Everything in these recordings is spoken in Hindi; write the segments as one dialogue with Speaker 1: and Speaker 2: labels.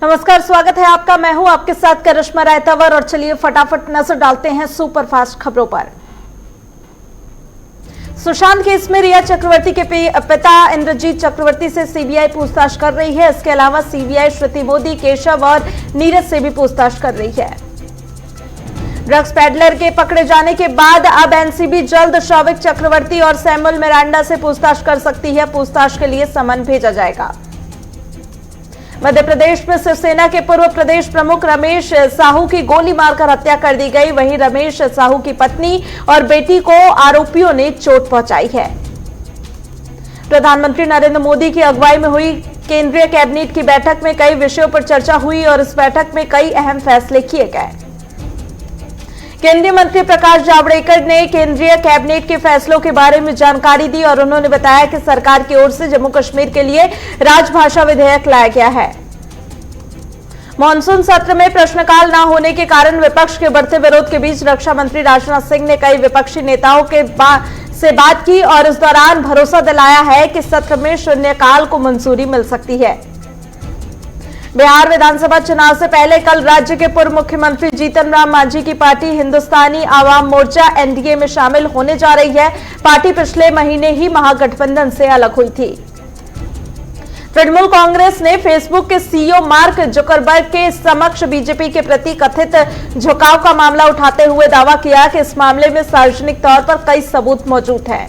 Speaker 1: नमस्कार, स्वागत है आपका। मैं हूं आपके साथ करिश्मा रायतावर और चलिए फटाफट नजर डालते हैं सुपरफास्ट खबरों पर। सुशांत केस में रिया चक्रवर्ती के पिता इंद्रजीत चक्रवर्ती से सीबीआई पूछताछ कर रही है। इसके अलावा सीबीआई श्रुति मोदी, केशव और नीरज से भी पूछताछ कर रही है। ड्रग्स पैडलर के पकड़े जाने के बाद अब एनसीबी जल्द शौविक चक्रवर्ती और सैमुअल मिरांडा से पूछताछ कर सकती है। पूछताछ के लिए समन भेजा जाएगा। मध्य प्रदेश में शिवसेना के पूर्व प्रदेश प्रमुख रमेश साहू की गोली मारकर हत्या कर दी गई। वहीं रमेश साहू की पत्नी और बेटी को आरोपियों ने चोट पहुंचाई है। प्रधानमंत्री नरेंद्र मोदी की अगुवाई में हुई केंद्रीय कैबिनेट की बैठक में कई विषयों पर चर्चा हुई और इस बैठक में कई अहम फैसले किए गए। केंद्रीय मंत्री प्रकाश जावड़ेकर ने केंद्रीय कैबिनेट के फैसलों के बारे में जानकारी दी और उन्होंने बताया कि सरकार की ओर से जम्मू कश्मीर के लिए राजभाषा विधेयक लाया गया है। मॉनसून सत्र में प्रश्नकाल न होने के कारण विपक्ष के बढ़ते विरोध के बीच रक्षा मंत्री राजनाथ सिंह ने कई विपक्षी नेताओं से बात की और इस दौरान भरोसा दिलाया है कि सत्र में शून्यकाल को मंजूरी मिल सकती है। बिहार विधानसभा चुनाव से पहले कल राज्य के पूर्व मुख्यमंत्री जीतन राम मांझी की पार्टी हिंदुस्तानी आवाम मोर्चा एनडीए में शामिल होने जा रही है। पार्टी पिछले महीने ही महागठबंधन से अलग हुई थी। तृणमूल कांग्रेस ने फेसबुक के सीईओ मार्क जुकरबर्ग के समक्ष बीजेपी के प्रति कथित झुकाव का मामला उठाते हुए दावा किया कि इस मामले में सार्वजनिक तौर पर कई सबूत मौजूद हैं।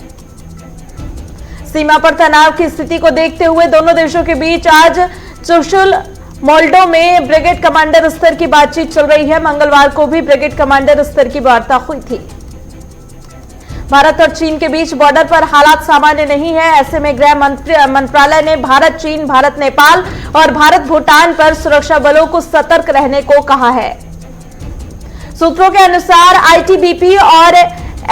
Speaker 1: सीमा पर तनाव की स्थिति को देखते हुए दोनों देशों के बीच आज चुशुल मोल्डो में ब्रिगेड कमांडर स्तर की बातचीत चल रही है। मंगलवार को भी ब्रिगेड कमांडर स्तर की वार्ता हुई थी। भारत और चीन के बीच बॉर्डर पर हालात सामान्य नहीं है। ऐसे में गृह मंत्रालय ने भारत चीन, भारत नेपाल और भारत भूटान पर सुरक्षा बलों को सतर्क रहने को कहा है। सूत्रों के अनुसार आईटीबीपी और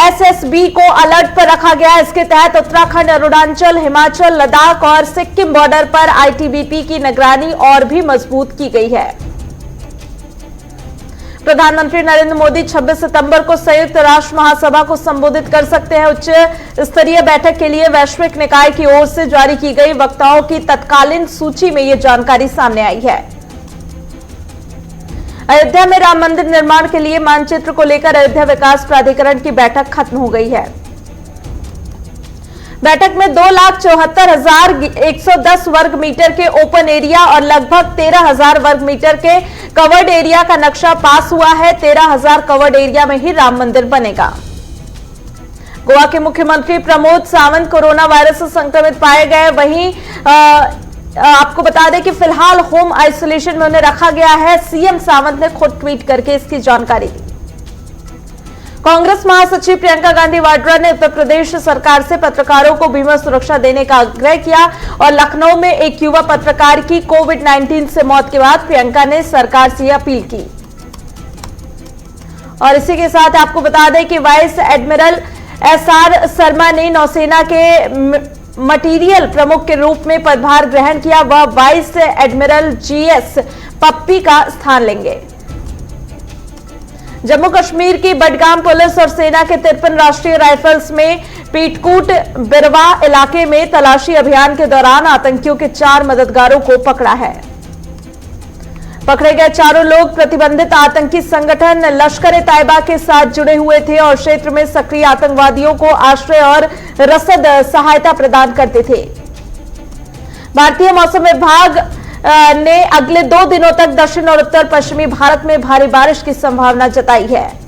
Speaker 1: एसएसबी को अलर्ट पर रखा गया। इसके तहत उत्तराखंड, अरुणाचल, हिमाचल, लद्दाख और सिक्किम बॉर्डर पर आईटीबीपी की निगरानी और भी मजबूत की गई है। प्रधानमंत्री नरेंद्र मोदी 26 सितंबर को संयुक्त राष्ट्र महासभा को संबोधित कर सकते हैं। उच्च स्तरीय बैठक के लिए वैश्विक निकाय की ओर से जारी की गई वक्ताओं की तत्कालीन सूची में यह जानकारी सामने आई है। अयोध्या में राम मंदिर निर्माण के लिए मानचित्र को लेकर अयोध्या विकास प्राधिकरण की बैठक खत्म हो गई है। बैठक में 2,74,110 वर्ग मीटर के ओपन एरिया और लगभग 13,000 वर्ग मीटर के कवर्ड एरिया का नक्शा पास हुआ है। 13,000 कवर्ड एरिया में ही राम मंदिर बनेगा। गोवा के मुख्यमंत्री प्रमोद सावंत कोरोना वायरस से संक्रमित पाए गए। वहीं आपको बता दें कि फिलहाल होम आइसोलेशन में उन्हें रखा गया है। सीएम सावंत ने खुद ट्वीट करके इसकी जानकारी दी। कांग्रेस महासचिव प्रियंका गांधी वाड्रा ने उत्तर प्रदेश सरकार से पत्रकारों को बीमा सुरक्षा देने का आग्रह किया और लखनऊ में एक युवा पत्रकार की कोविड-19 से मौत के बाद प्रियंका ने सरकार से अपील की। और इसी के साथ आपको बता दें कि वाइस एडमिरल एसआर शर्मा ने नौसेना के मटीरियल प्रमुख के रूप में पदभार ग्रहण किया। वह वाइस एडमिरल जीएस पप्पी का स्थान लेंगे। जम्मू कश्मीर की बडगाम पुलिस और सेना के 53 राष्ट्रीय राइफल्स में पीटकूट बिरवा इलाके में तलाशी अभियान के दौरान आतंकियों के 4 मददगारों को पकड़ा है। पकड़े गए चारों लोग प्रतिबंधित आतंकी संगठन लश्कर ए तैयबा के साथ जुड़े हुए थे और क्षेत्र में सक्रिय आतंकवादियों को आश्रय और रसद सहायता प्रदान करते थे। भारतीय मौसम विभाग ने अगले 2 दिनों तक दक्षिण और उत्तर पश्चिमी भारत में भारी बारिश की संभावना जताई है।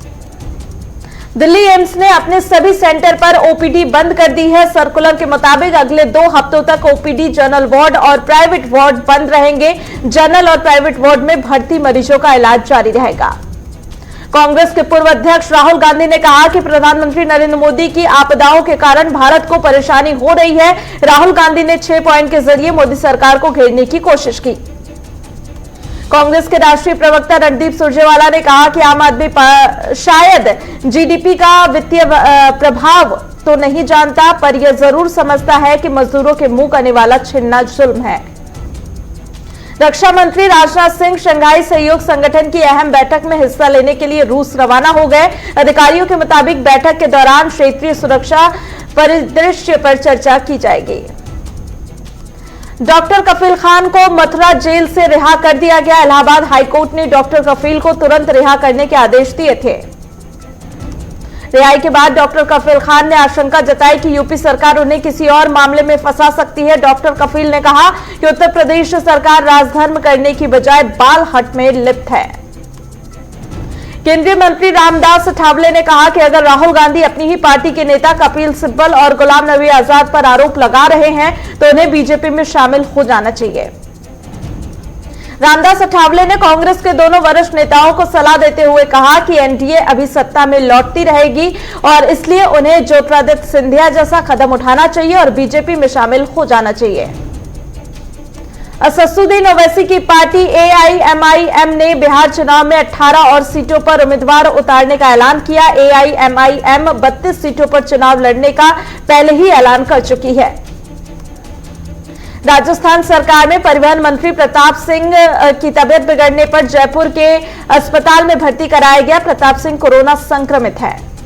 Speaker 1: दिल्ली एम्स ने अपने सभी सेंटर पर ओपीडी बंद कर दी है। सर्कुलर के मुताबिक अगले 2 हफ्तों तक ओपीडी, जनरल वार्ड और प्राइवेट वार्ड बंद रहेंगे। जनरल और प्राइवेट वार्ड में भर्ती मरीजों का इलाज जारी रहेगा। कांग्रेस के पूर्व अध्यक्ष राहुल गांधी ने कहा कि प्रधानमंत्री नरेंद्र मोदी की आपदाओं के कारण भारत को परेशानी हो रही है। राहुल गांधी ने 6 पॉइंट के जरिए मोदी सरकार को घेरने की कोशिश की। कांग्रेस के राष्ट्रीय प्रवक्ता रणदीप सुरजेवाला ने कहा कि आम आदमी शायद जीडीपी का वित्तीय प्रभाव तो नहीं जानता, पर यह जरूर समझता है कि मजदूरों के मुंह का निवाला छीनना जुल्म है। रक्षा मंत्री राजनाथ सिंह शंघाई सहयोग संगठन की अहम बैठक में हिस्सा लेने के लिए रूस रवाना हो गए। अधिकारियों के मुताबिक बैठक के दौरान क्षेत्रीय सुरक्षा परिदृश्य पर चर्चा की जाएगी। डॉक्टर कफील खान को मथुरा जेल से रिहा कर दिया गया। इलाहाबाद हाईकोर्ट ने डॉक्टर कफील को तुरंत रिहा करने के आदेश दिए थे। रिहाई के बाद डॉक्टर कफील खान ने आशंका जताई कि यूपी सरकार उन्हें किसी और मामले में फंसा सकती है। डॉक्टर कफील ने कहा कि उत्तर प्रदेश सरकार राजधर्म करने की बजाय बाल हट में लिप्त है। केंद्रीय मंत्री रामदास अठावले ने कहा कि अगर राहुल गांधी अपनी ही पार्टी के नेता कपिल सिब्बल और गुलाम नबी आजाद पर आरोप लगा रहे हैं तो उन्हें बीजेपी में शामिल हो जाना चाहिए। रामदास अठावले ने कांग्रेस के दोनों वरिष्ठ नेताओं को सलाह देते हुए कहा कि एनडीए अभी सत्ता में लौटती रहेगी और इसलिए उन्हें ज्योतिरादित्य सिंधिया जैसा कदम उठाना चाहिए और बीजेपी में शामिल हो जाना चाहिए। असदुद्दीन ओवैसी की पार्टी एआईएमआईएम ने बिहार चुनाव में 18 और सीटों पर उम्मीदवार उतारने का ऐलान किया। एआईएमआईएम 32 सीटों पर चुनाव लड़ने का पहले ही ऐलान कर चुकी है। राजस्थान सरकार में परिवहन मंत्री प्रताप सिंह की तबीयत बिगड़ने पर जयपुर के अस्पताल में भर्ती कराया गया। प्रताप सिंह कोरोना संक्रमित है।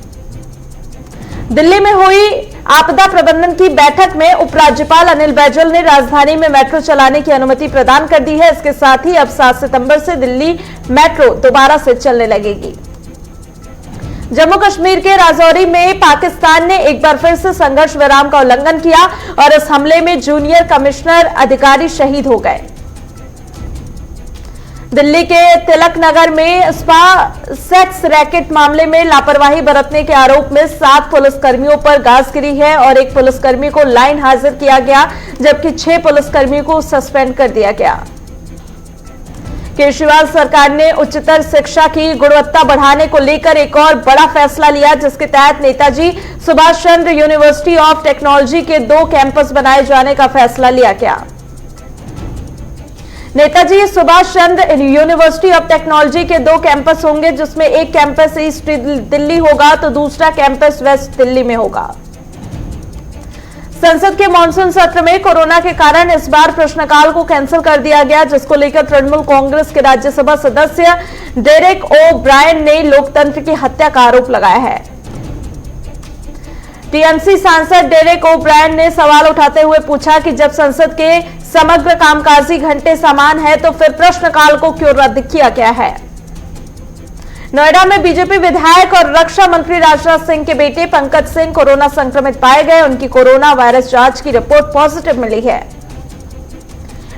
Speaker 1: दिल्ली में हुई आपदा प्रबंधन की बैठक में उपराज्यपाल अनिल बैजल ने राजधानी में मेट्रो चलाने की अनुमति प्रदान कर दी है। इसके साथ ही अब 7 सितंबर से दिल्ली मेट्रो दोबारा से चलने लगेगी। जम्मू कश्मीर के राजौरी में पाकिस्तान ने एक बार फिर से संघर्ष विराम का उल्लंघन किया और इस हमले में जूनियर कमिश्नर अधिकारी शहीद हो गए। दिल्ली के तिलक नगर में स्पा सेक्स रैकेट मामले में लापरवाही बरतने के आरोप में 7 पुलिसकर्मियों पर गाज गिरी है और एक पुलिसकर्मी को लाइन हाजिर किया गया जबकि 6 पुलिसकर्मियों को सस्पेंड कर दिया गया। केजरीवाल सरकार ने उच्चतर शिक्षा की गुणवत्ता बढ़ाने को लेकर एक और बड़ा फैसला लिया जिसके तहत Netaji Subhash Chandra university of technology के 2 कैंपस बनाए जाने का फैसला लिया गया। Netaji Subhash Chandra university of technology के 2 कैंपस होंगे जिसमें एक कैंपस ईस्ट दिल्ली होगा तो दूसरा कैंपस वेस्ट दिल्ली में होगा। संसद के मानसून सत्र में कोरोना के कारण इस बार प्रश्नकाल को कैंसिल कर दिया गया जिसको लेकर तृणमूल कांग्रेस के राज्यसभा सदस्य डेरेक ओ ब्रायन ने लोकतंत्र की हत्या का आरोप लगाया है। टीएमसी सांसद डेरेक ओ ब्रायन ने सवाल उठाते हुए पूछा कि जब संसद के समग्र कामकाजी घंटे समान है तो फिर प्रश्नकाल को क्यों रद्द किया गया है। नोएडा में बीजेपी विधायक और रक्षा मंत्री राजनाथ सिंह के बेटे पंकज सिंह कोरोना संक्रमित पाए गए। उनकी कोरोना वायरस जांच की रिपोर्ट पॉजिटिव मिली है।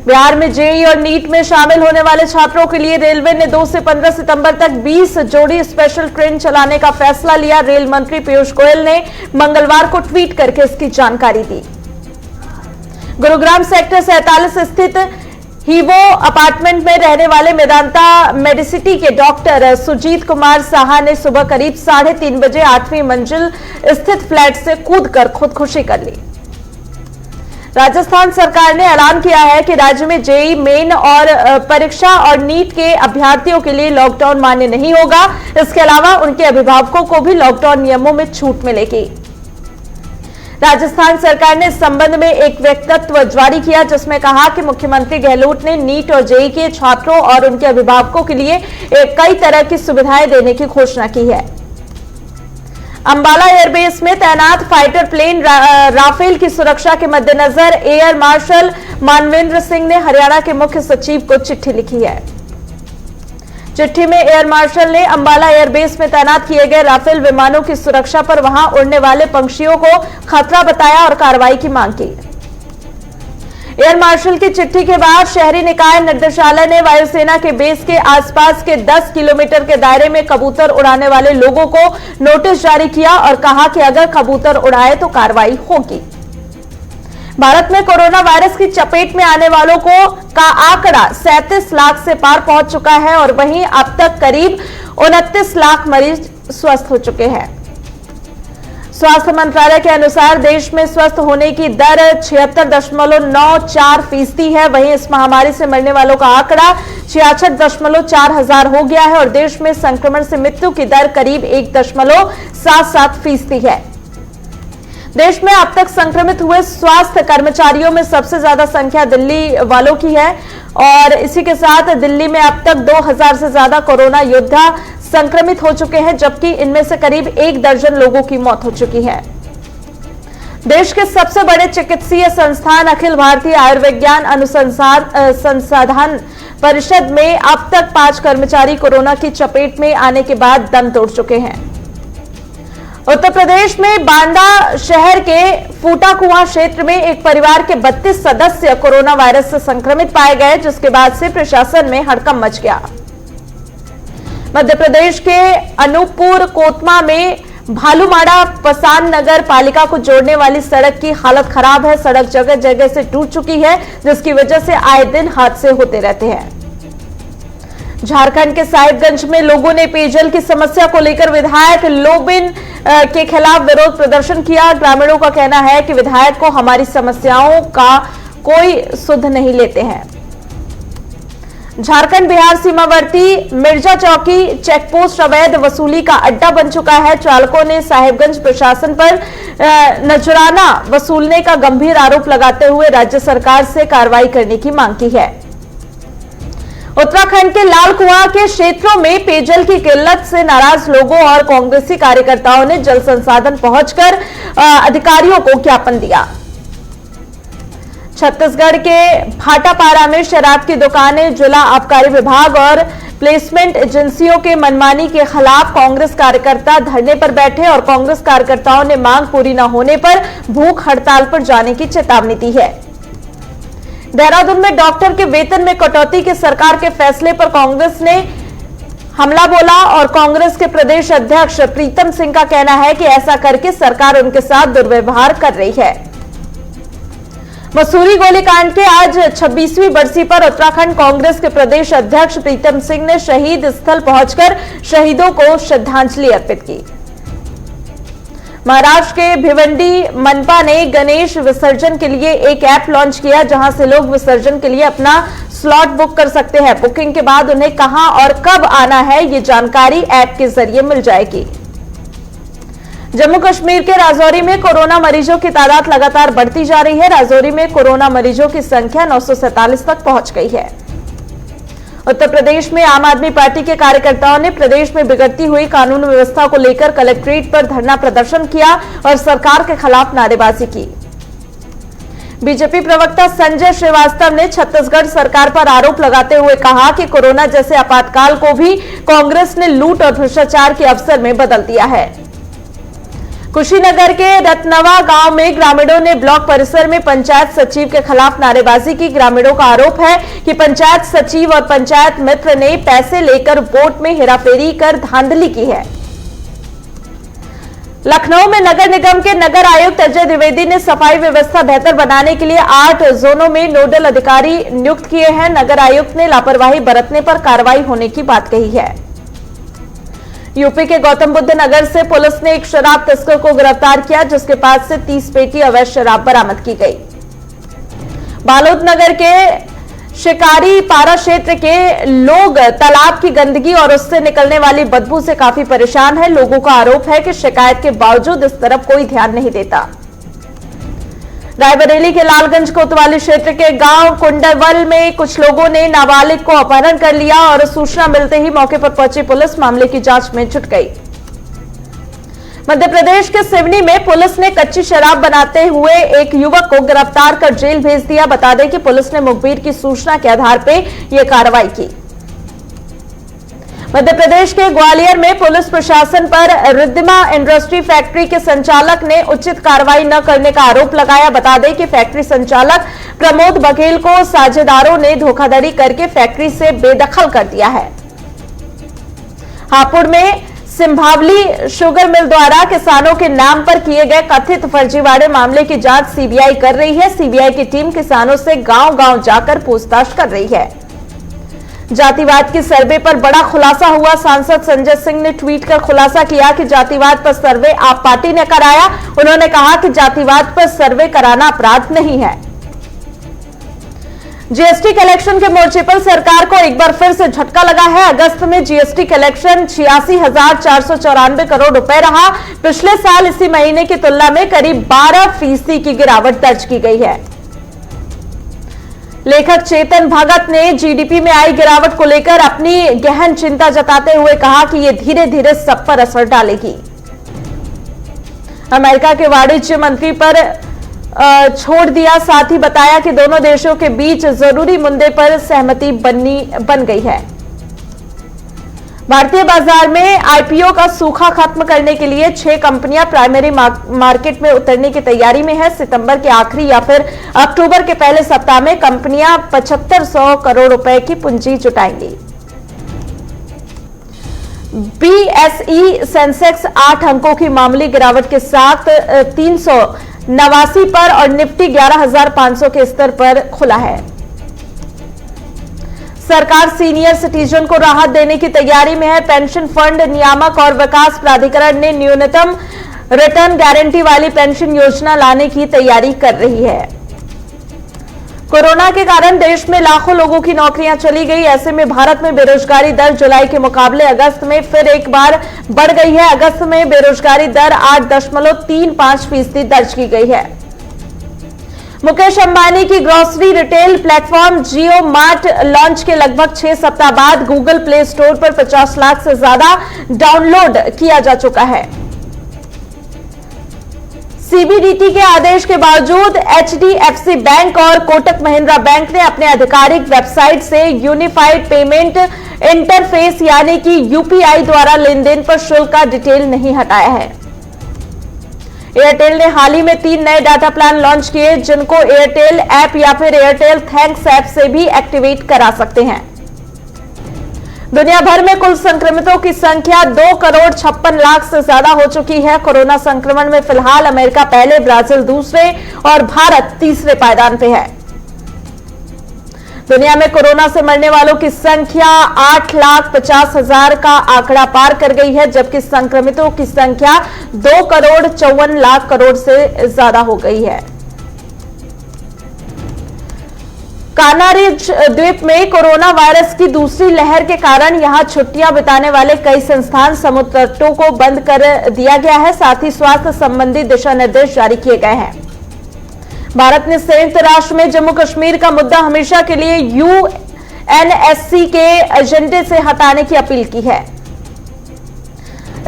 Speaker 1: बिहार में जेईई और नीट में शामिल होने वाले छात्रों के लिए रेलवे ने 2 से 15 सितंबर तक 20 जोड़ी स्पेशल ट्रेन चलाने का फैसला लिया। रेल मंत्री पीयूष गोयल ने मंगलवार को ट्वीट करके इसकी जानकारी दी। गुरुग्राम सेक्टर 47 स्थित हीवो अपार्टमेंट में रहने वाले मेदांता मेडिसिटी के डॉक्टर सुजीत कुमार साहा ने सुबह करीब 3:30 बजे 8वीं मंजिल स्थित फ्लैट से कूदकर खुदकुशी कर ली। राजस्थान सरकार ने ऐलान किया है कि राज्य में जेईई मेन और परीक्षा और नीट के अभ्यर्थियों के लिए लॉकडाउन मान्य नहीं होगा। इसके अलावा उनके अभिभावकों को भी लॉकडाउन नियमों में छूट मिलेगी। राजस्थान सरकार ने इस संबंध में एक वक्तव्य जारी किया जिसमें कहा कि मुख्यमंत्री गहलोत ने नीट और जेईई के छात्रों और उनके अभिभावकों के लिए कई तरह की सुविधाएं देने की घोषणा की है। अंबाला एयरबेस में तैनात फाइटर प्लेन राफेल की सुरक्षा के मद्देनजर एयर मार्शल मानवेंद्र सिंह ने हरियाणा के मुख्य सचिव को चिट्ठी लिखी है। चिट्ठी में एयर मार्शल ने अंबाला एयरबेस में तैनात किए गए राफेल विमानों की सुरक्षा पर वहां उड़ने वाले पंछियों को खतरा बताया और कार्रवाई की मांग की। एयर मार्शल की चिट्ठी के बाद शहरी निकाय निदेशालय ने वायुसेना के बेस के आसपास के 10 किलोमीटर के दायरे में कबूतर उड़ाने वाले लोगों को नोटिस जारी किया और कहा कि अगर कबूतर उड़ाए तो कार्रवाई होगी। भारत में कोरोना वायरस की चपेट में आने वालों का आंकड़ा 37 लाख से पार पहुंच चुका है और वहीं अब तक करीब 29 लाख मरीज स्वस्थ हो चुके हैं। स्वास्थ्य मंत्रालय के अनुसार देश में स्वस्थ होने की दर 76.94% है। वहीं इस महामारी से मरने वालों का आंकड़ा 66.4 हजार हो गया है और देश में संक्रमण से मृत्यु की दर करीब 1.77% है। देश में अब तक संक्रमित हुए स्वास्थ्य कर्मचारियों में सबसे ज्यादा संख्या दिल्ली वालों की है और इसी के साथ दिल्ली में अब तक 2000 से ज्यादा कोरोना योद्धा संक्रमित हो चुके हैं जबकि इनमें से करीब 1 दर्जन लोगों की मौत हो चुकी है। देश के सबसे बड़े चिकित्सीय संस्थान अखिल भारतीय आयुर्विज्ञान अनुसंधान संसाधन परिषद में अब तक 5 कर्मचारी कोरोना की चपेट में आने के बाद दम तोड़ चुके हैं। उत्तर प्रदेश में बांदा शहर के फूटा कुआं क्षेत्र में एक परिवार के 32 सदस्य कोरोना वायरस से संक्रमित पाए गए, जिसके बाद से प्रशासन में हड़कंप मच गया। मध्य प्रदेश के अनूपपुर कोतमा में भालूमाड़ा पसान नगर पालिका को जोड़ने वाली सड़क की हालत खराब है। सड़क जगह जगह से टूट चुकी है, जिसकी वजह से आए दिन हादसे होते रहते हैं। झारखंड के साहिबगंज में लोगों ने पेयजल की समस्या को लेकर विधायक लोबिन के खिलाफ विरोध प्रदर्शन किया। ग्रामीणों का कहना है कि विधायक को हमारी समस्याओं का कोई सुध नहीं लेते हैं। झारखंड बिहार सीमावर्ती मिर्जा चौकी चेकपोस्ट अवैध वसूली का अड्डा बन चुका है। चालकों ने साहिबगंज प्रशासन पर नजराना वसूलने का गंभीर आरोप लगाते हुए राज्य सरकार से कार्रवाई करने की मांग की है। उत्तराखंड के लाल कुआं के क्षेत्रों में पेयजल की किल्लत से नाराज लोगों और कांग्रेसी कार्यकर्ताओं ने जल संसाधन पहुंचकर अधिकारियों को ज्ञापन दिया। छत्तीसगढ़ के भाटापारा में शराब की दुकानें, जिला आबकारी विभाग और प्लेसमेंट एजेंसियों के मनमानी के खिलाफ कांग्रेस कार्यकर्ता धरने पर बैठे और कांग्रेस कार्यकर्ताओं ने मांग पूरी न होने पर भूख हड़ताल पर जाने की चेतावनी दी है। देहरादून में डॉक्टर के वेतन में कटौती के सरकार के फैसले पर कांग्रेस ने हमला बोला और कांग्रेस के प्रदेश अध्यक्ष प्रीतम सिंह का कहना है कि ऐसा करके सरकार उनके साथ दुर्व्यवहार कर रही है। मसूरी गोलीकांड के आज 26वीं बरसी पर उत्तराखंड कांग्रेस के प्रदेश अध्यक्ष प्रीतम सिंह ने शहीद स्थल पहुंचकर शहीदों को श्रद्धांजलि अर्पित की। महाराष्ट्र के भिवंडी मनपा ने गणेश विसर्जन के लिए एक ऐप लॉन्च किया, जहां से लोग विसर्जन के लिए अपना स्लॉट बुक कर सकते हैं। बुकिंग के बाद उन्हें कहां और कब आना है, ये जानकारी ऐप के जरिए मिल जाएगी। जम्मू कश्मीर के राजौरी में कोरोना मरीजों की तादाद लगातार बढ़ती जा रही है। राजौरी में कोरोना मरीजों की संख्या 947 तक पहुंच गई है। उत्तर प्रदेश में आम आदमी पार्टी के कार्यकर्ताओं ने प्रदेश में बिगड़ती हुई कानून व्यवस्था को लेकर कलेक्ट्रेट पर धरना प्रदर्शन किया और सरकार के खिलाफ नारेबाजी की। बीजेपी प्रवक्ता संजय श्रीवास्तव ने छत्तीसगढ़ सरकार पर आरोप लगाते हुए कहा कि कोरोना जैसे आपातकाल को भी कांग्रेस ने लूट और भ्रष्टाचार के अवसर में बदल दिया है। कुशीनगर के रत्नवा गांव में ग्रामीणों ने ब्लॉक परिसर में पंचायत सचिव के खिलाफ नारेबाजी की। ग्रामीणों का आरोप है कि पंचायत सचिव और पंचायत मित्र ने पैसे लेकर वोट में हेराफेरी कर धांधली की है। लखनऊ में नगर निगम के नगर आयुक्त अजय द्विवेदी ने सफाई व्यवस्था बेहतर बनाने के लिए 8 जोनों में नोडल अधिकारी नियुक्त किए हैं। नगर आयुक्त ने लापरवाही बरतने पर कार्रवाई होने की बात कही है। यूपी के गौतम बुद्ध नगर से पुलिस ने एक शराब तस्कर को गिरफ्तार किया, जिसके पास से 30 पेटी अवैध शराब बरामद की गई। बालोद नगर के शिकारी पारा क्षेत्र के लोग तालाब की गंदगी और उससे निकलने वाली बदबू से काफी परेशान हैं। लोगों का आरोप है कि शिकायत के बावजूद इस तरफ कोई ध्यान नहीं देता। रायबरेली के लालगंज कोतवाली क्षेत्र के गांव कुंडरवल में कुछ लोगों ने नाबालिग को अपहरण कर लिया और सूचना मिलते ही मौके पर पहुंची पुलिस मामले की जांच में जुट गई। मध्य प्रदेश के सिवनी में पुलिस ने कच्ची शराब बनाते हुए एक युवक को गिरफ्तार कर जेल भेज दिया। बता दें कि पुलिस ने मुखबिर की सूचना के आधार पर यह कार्रवाई की। मध्य प्रदेश के ग्वालियर में पुलिस प्रशासन पर रिद्धिमा इंडस्ट्री फैक्ट्री के संचालक ने उचित कार्रवाई न करने का आरोप लगाया। बता दें कि फैक्ट्री संचालक प्रमोद बघेल को साझेदारों ने धोखाधड़ी करके फैक्ट्री से बेदखल कर दिया है। हापुड़ में सिंभावली शुगर मिल द्वारा किसानों के नाम पर किए गए कथित फर्जीवाड़े मामले की जांच सीबीआई कर रही है। सीबीआई की टीम किसानों से गांव-गांव जाकर पूछताछ कर रही है। जातिवाद की सर्वे पर बड़ा खुलासा हुआ। सांसद संजय सिंह ने ट्वीट कर खुलासा किया कि जातिवाद पर सर्वे आप पार्टी ने कराया। उन्होंने कहा कि जातिवाद पर सर्वे कराना अपराध नहीं है। जीएसटी कलेक्शन के मोर्चे पर सरकार को एक बार फिर से झटका लगा है। अगस्त में जीएसटी कलेक्शन 86,494 करोड़ रुपए रहा। पिछले साल इसी महीने की तुलना में करीब 12% की गिरावट दर्ज की गई है। लेखक चेतन भगत ने जीडीपी में आई गिरावट को लेकर अपनी गहन चिंता जताते हुए कहा कि यह धीरे धीरे सब पर असर डालेगी। अमेरिका के वाणिज्य मंत्री पर छोड़ दिया। साथ ही बताया कि दोनों देशों के बीच जरूरी मुद्दे पर सहमति बन गई है। भारतीय बाजार में आईपीओ का सूखा खत्म करने के लिए 6 कंपनियां प्राइमरी मार्केट में उतरने की तैयारी में है। सितंबर के आखिरी या फिर अक्टूबर के पहले सप्ताह में कंपनियां 7500 करोड़ रुपए की पूंजी जुटाएंगी। बीएसई सेंसेक्स 8 अंकों की मामूली गिरावट के साथ 389 पर और निफ्टी 11,500 के स्तर पर खुला है। सरकार सीनियर सिटीजन को राहत देने की तैयारी में है। पेंशन फंड नियामक और विकास प्राधिकरण ने न्यूनतम रिटर्न गारंटी वाली पेंशन योजना लाने की तैयारी कर रही है। कोरोना के कारण देश में लाखों लोगों की नौकरियां चली गई। ऐसे में भारत में बेरोजगारी दर जुलाई के मुकाबले अगस्त में फिर एक बार बढ़ गई है। अगस्त में बेरोजगारी दर 8.35% दर्ज की गई है। मुकेश अंबानी की ग्रोसरी रिटेल प्लेटफॉर्म जियो मार्ट लॉन्च के लगभग 6 सप्ताह बाद गूगल प्ले स्टोर पर 50 लाख से ज्यादा डाउनलोड किया जा चुका है। सीबीडीटी के आदेश के बावजूद एचडीएफसी बैंक और कोटक महिंद्रा बैंक ने अपने आधिकारिक वेबसाइट से यूनिफाइड पेमेंट इंटरफेस यानी कि यूपीआई द्वारा लेनदेन पर शुल्क का डिटेल नहीं हटाया है। एयरटेल ने हाल ही में 3 नए डाटा प्लान लॉन्च किए जिनको एयरटेल ऐप या फिर एयरटेल थैंक्स ऐप से भी एक्टिवेट करा सकते हैं। दुनिया भर में कुल संक्रमितों की संख्या 2,56,00,000 से ज्यादा हो चुकी है। कोरोना संक्रमण में फिलहाल अमेरिका पहले, ब्राजील दूसरे और भारत तीसरे पायदान पे है। दुनिया में कोरोना से मरने वालों की संख्या 8,50,000 का आंकड़ा पार कर गई है, जबकि संक्रमितों की संख्या 2,54,00,000 करोड़ से ज्यादा हो गई है। कानारी द्वीप में कोरोना वायरस की दूसरी लहर के कारण यहां छुट्टियां बिताने वाले कई संस्थान, समुद्र तटों को बंद कर दिया गया है। साथ ही स्वास्थ्य संबंधी दिशा निर्देश जारी किए गए हैं। भारत ने संयुक्त राष्ट्र में जम्मू कश्मीर का मुद्दा हमेशा के लिए यूएनएससी के एजेंडे से हटाने की अपील की है।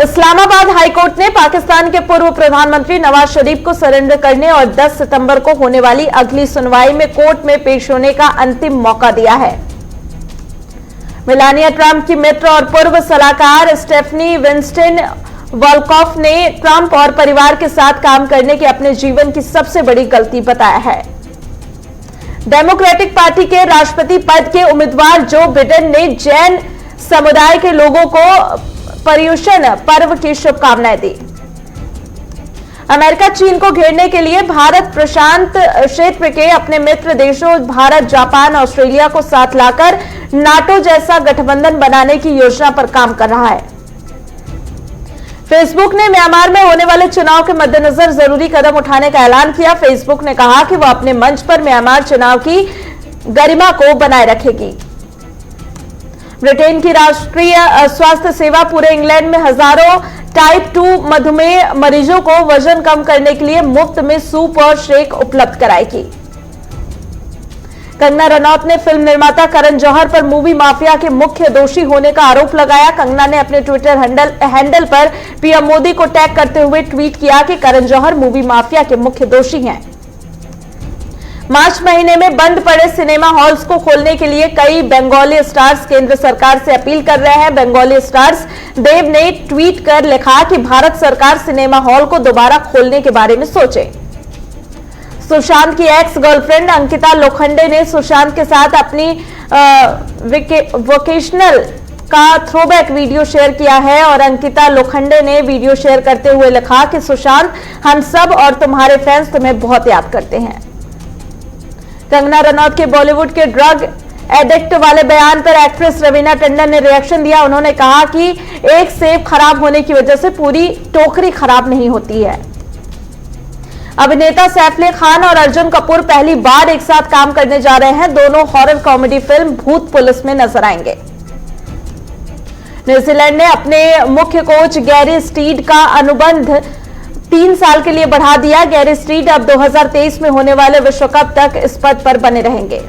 Speaker 1: इस्लामाबाद हाईकोर्ट ने पाकिस्तान के पूर्व प्रधानमंत्री नवाज शरीफ को सरेंडर करने और 10 सितंबर को होने वाली अगली सुनवाई में कोर्ट में पेश होने का अंतिम मौका दिया है। मेलानिया ट्रंप की मित्र और पूर्व सलाहकार स्टेफनी विंस्टन वॉलकॉफ ने ट्रंप और परिवार के साथ काम करने की अपने जीवन की सबसे बड़ी गलती बताया है। डेमोक्रेटिक पार्टी के राष्ट्रपति पद के उम्मीदवार जो बिडेन ने जैन समुदाय के लोगों को पर्युषण पर्व की शुभकामनाएं दी। अमेरिका चीन को घेरने के लिए भारत प्रशांत क्षेत्र के अपने मित्र देशों भारत, जापान, ऑस्ट्रेलिया को साथ लाकर नाटो जैसा गठबंधन बनाने की योजना पर काम कर रहा है। फेसबुक ने म्यांमार में होने वाले चुनाव के मद्देनजर जरूरी कदम उठाने का ऐलान किया। फेसबुक ने कहा कि वह अपने मंच पर म्यांमार चुनाव की गरिमा को बनाए रखेगी। ब्रिटेन की राष्ट्रीय स्वास्थ्य सेवा पूरे इंग्लैंड में हजारों टाइप 2 मधुमेह मरीजों को वजन कम करने के लिए मुफ्त में सूप और शेक उपलब्ध कराएगी। कंगना रनौत ने फिल्म निर्माता करण जौहर पर मूवी माफिया के मुख्य दोषी होने का आरोप लगाया। कंगना ने अपने ट्विटर हैंडल पर पीएम मोदी को टैग करते हुए ट्वीट किया कि करण जौहर मूवी माफिया के मुख्य दोषी हैं। मार्च महीने में बंद पड़े सिनेमा हॉल्स को खोलने के लिए कई बंगाली स्टार्स केंद्र सरकार से अपील कर रहे हैं। बंगाली स्टार्स देव ने ट्वीट कर लिखा कि भारत सरकार सिनेमा हॉल को दोबारा खोलने के बारे में सोचे। सुशांत की एक्स गर्लफ्रेंड अंकिता लोखंडे ने सुशांत के साथ अपनी वोकेशनल का थ्रोबैक वीडियो शेयर किया है और अंकिता लोखंडे ने वीडियो शेयर करते हुए लिखा कि सुशांत, हम सब और तुम्हारे फैंस तुम्हें बहुत याद करते हैं। कंगना रनौत के बॉलीवुड के ड्रग एडिक्ट वाले बयान पर एक्ट्रेस रवीना टंडन ने रिएक्शन दिया। उन्होंने कहा कि एक सेब खराब होने की वजह से पूरी टोकरी खराब नहीं होती है। अभिनेता सैफ अली खान और अर्जुन कपूर पहली बार एक साथ काम करने जा रहे हैं। दोनों हॉरर कॉमेडी फिल्म भूत पुलिस में नजर आएंगे। न्यूजीलैंड ने अपने मुख्य कोच गैरी स्टीड का अनुबंध 3 साल के लिए बढ़ा दिया। गैरी स्टीड अब 2023 में होने वाले विश्व कप तक इस पद पर बने रहेंगे।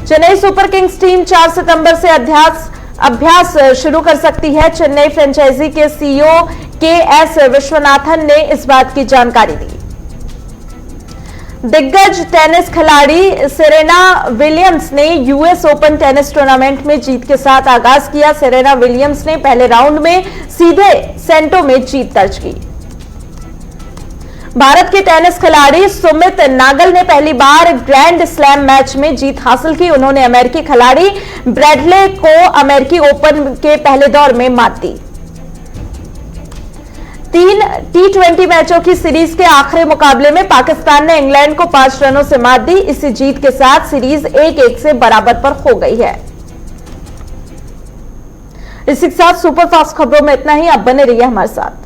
Speaker 1: चेन्नई सुपर किंग्स टीम 4 सितंबर से अभ्यास शुरू कर सकती है। चेन्नई फ्रेंचाइजी के सीईओ के.एस. विश्वनाथन ने इस बात की जानकारी दी। दिग्गज टेनिस खिलाड़ी सेरेना विलियम्स ने यूएस ओपन टेनिस टूर्नामेंट में जीत के साथ आगाज किया। सेरेना विलियम्स ने पहले राउंड में सीधे सेटों में जीत दर्ज की। भारत के टेनिस खिलाड़ी सुमित नागल ने पहली बार ग्रैंड स्लैम मैच में जीत हासिल की। उन्होंने अमेरिकी खिलाड़ी ब्रैडले को अमेरिकी ओपन के पहले दौर में मात दी। 3 T20 मैचों की सीरीज के आखिरी मुकाबले में पाकिस्तान ने इंग्लैंड को 5 रनों से मात दी। इसी जीत के साथ सीरीज 1-1 से बराबर पर हो गई है। इसी के साथ सुपरफास्ट खबरों में इतना ही। आप बने रहिए हमारे साथ।